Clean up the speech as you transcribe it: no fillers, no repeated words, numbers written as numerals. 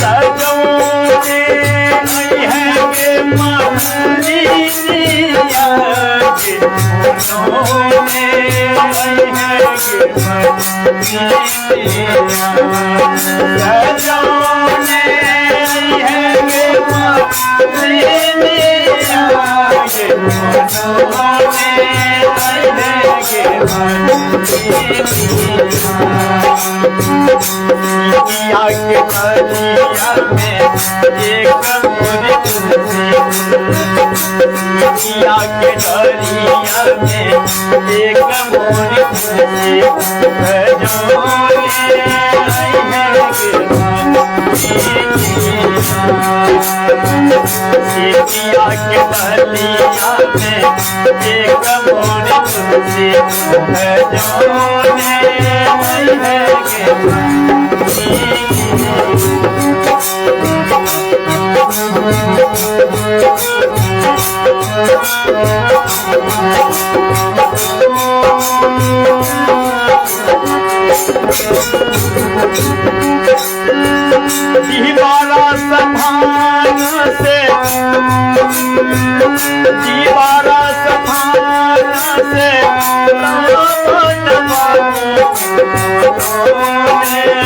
सजोने है के मदीनिया के सोने है के मदीनिया सजोने है के मदीनिया के सोने है के मदीनिया के बलिया में एक मोरी तुलसी दुनिया के दरिया में एक मोरी तुलसी सजोने है के दुनिया के बलिया में एक मोरी तुलसी सजोने है के दीवारा सफान से दीवारा सफान से है